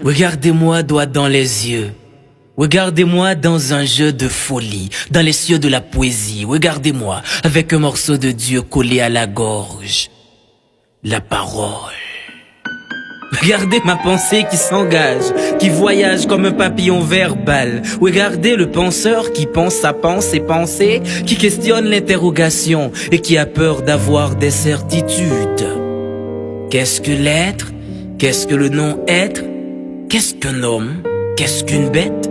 Regardez-moi droit dans les yeux. Regardez-moi dans un jeu de folie, dans les cieux de la poésie. Regardez-moi avec un morceau de Dieu collé à la gorge. La parole. Regardez ma pensée qui s'engage, qui voyage comme un papillon verbal. Regardez le penseur qui pense sa pensée, qui questionne l'interrogation et qui a peur d'avoir des certitudes. Qu'est-ce que l'être? Qu'est-ce que le non-être? Qu'est-ce qu'un homme? Qu'est-ce qu'une bête?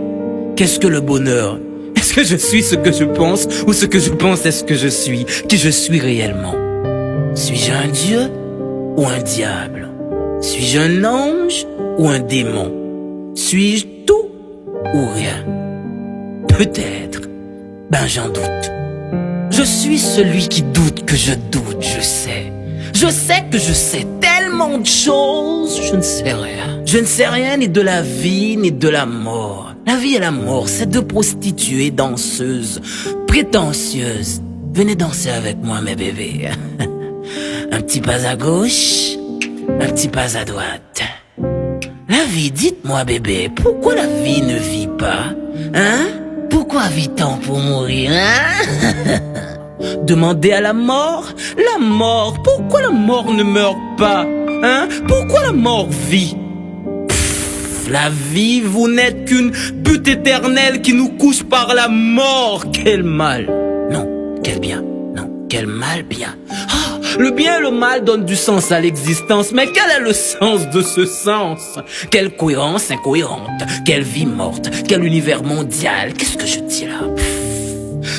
Qu'est-ce que le bonheur? Est-ce que je suis ce que je pense ou ce que je pense est ce que je suis? Qui je suis réellement? Suis-je un dieu ou un diable? Suis-je un ange ou un démon? Suis-je tout ou rien? Peut-être. Ben j'en doute. Je suis celui qui doute que je doute, je sais. Je sais que je sais tellement de choses, je ne sais rien. Je ne sais rien ni de la vie ni de la mort. La vie et la mort, c'est deux prostituées danseuses, prétentieuses. Venez danser avec moi mes bébés. Un petit pas à gauche, un petit pas à droite. La vie, dites-moi bébé, pourquoi la vie ne vit pas? Hein? Pourquoi vit-on pour mourir, hein? Demandez à la mort, pourquoi la mort ne meurt pas? Hein? Pourquoi la mort vit? La vie, vous n'êtes qu'une butte éternelle qui nous couche par la mort. Quel mal. Non, quel bien. Non, quel mal bien. Ah, le bien et le mal donnent du sens à l'existence. Mais quel est le sens de ce sens? Quelle cohérence incohérente. Quelle vie morte. Quel univers mondial. Qu'est-ce que je dis là?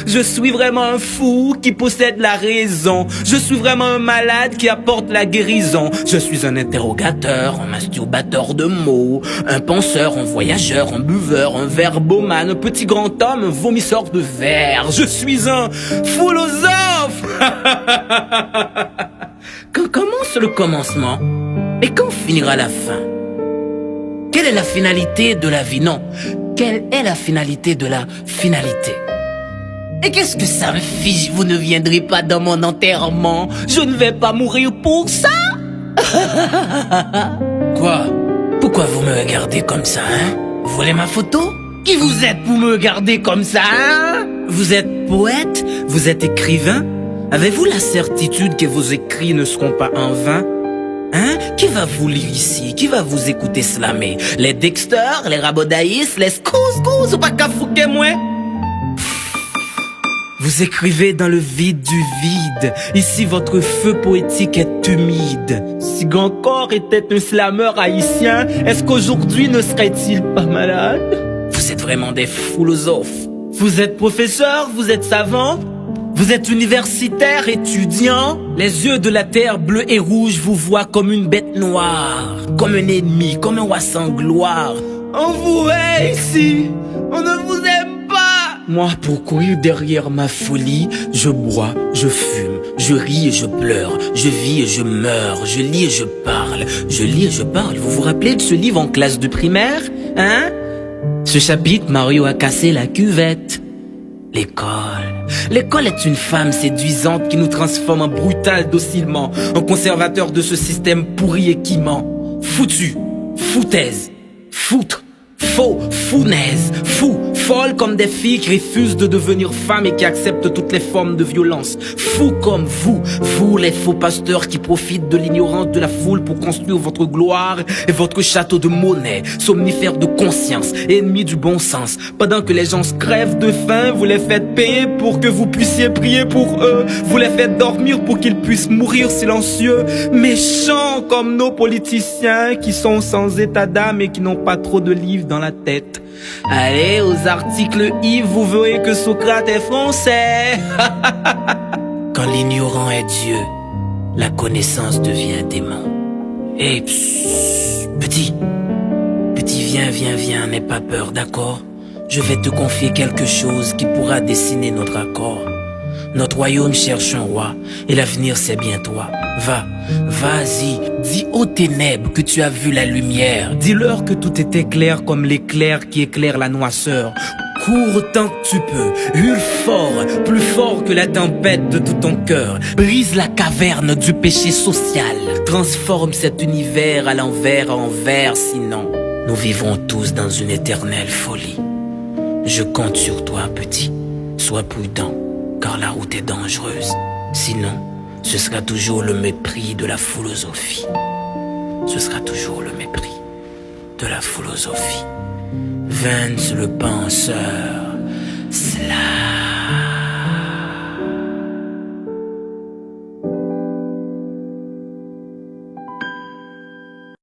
Je suis vraiment un fou qui possède la raison. Je suis vraiment un malade qui apporte la guérison. Je suis un interrogateur, un masturbateur de mots, un penseur, un voyageur, un buveur, un verbomane, un petit grand homme, un vomisseur de verre. Je suis un philosophe. Quand commence le commencement? Et quand finira la fin? Quelle est la finalité de la vie? Non, quelle est la finalité de la finalité? Et qu'est-ce que ça me fiche? Vous ne viendrez pas dans mon enterrement. Je ne vais pas mourir pour ça. Quoi? Pourquoi vous me regardez comme ça, hein? Vous voulez ma photo? Qui vous êtes pour me regarder comme ça, hein? Vous êtes poète? Vous êtes écrivain? Avez-vous la certitude que vos écrits ne seront pas en vain? Hein? Qui va vous lire ici? Qui va vous écouter slammer? Les Dexter, les Rabodaïs, les Scous, ou pas qu'à fouquer moi? Vous écrivez dans le vide du vide. Ici, votre feu poétique est humide. Si Gancor était un slameur haïtien, est-ce qu'aujourd'hui ne serait-il pas malade? Vous êtes vraiment des philosophes. Vous êtes professeur, vous êtes savant, vous êtes universitaire, étudiant. Les yeux de la terre bleue et rouge vous voient comme une bête noire, comme un ennemi, comme un roi sans gloire. On vous hait ici, on ne vous aime. Moi, pour courir derrière ma folie, je bois, je fume, je ris et je pleure, je vis et je meurs, je lis et je parle, je lis et je parle. Vous vous rappelez de ce livre en classe de primaire, hein? Ce chapitre, Mario a cassé la cuvette. L'école. L'école est une femme séduisante qui nous transforme en brutal docilement, en conservateur de ce système pourri et qui ment. Foutu, foutaise, foutre. Faux, founaise, fou, folle comme des filles qui refusent de devenir femmes et qui acceptent toutes les formes de violence. Fou comme vous les faux pasteurs qui profitent de l'ignorance de la foule pour construire votre gloire et votre château de monnaie, somnifères de conscience, ennemis du bon sens. Pendant que les gens se crèvent de faim, vous les faites payer pour que vous puissiez prier pour eux. Vous les faites dormir pour qu'ils puissent mourir silencieux, méchants comme nos politiciens qui sont sans état d'âme et qui n'ont pas trop de livres dans la tête. Allez aux articles Yves, vous verrez que Socrate est français. Quand l'ignorant est Dieu, la connaissance devient démon. Et petit, viens, n'aie pas peur, d'accord? Je vais te confier quelque chose qui pourra dessiner notre accord. Notre royaume cherche un roi, et l'avenir c'est bien toi. Vas-y, dis aux ténèbres que tu as vu la lumière. Dis-leur que tout était clair comme l'éclair qui éclaire la noirceur. Cours autant que tu peux, hurle fort, plus fort que la tempête de tout ton cœur. Brise la caverne du péché social, transforme cet univers à l'envers en verre, sinon nous vivrons tous dans une éternelle folie. Je compte sur toi, petit, sois prudent, car la route est dangereuse. Sinon, ce sera toujours le mépris de la philosophie. Ce sera toujours le mépris de la philosophie. Vance le penseur.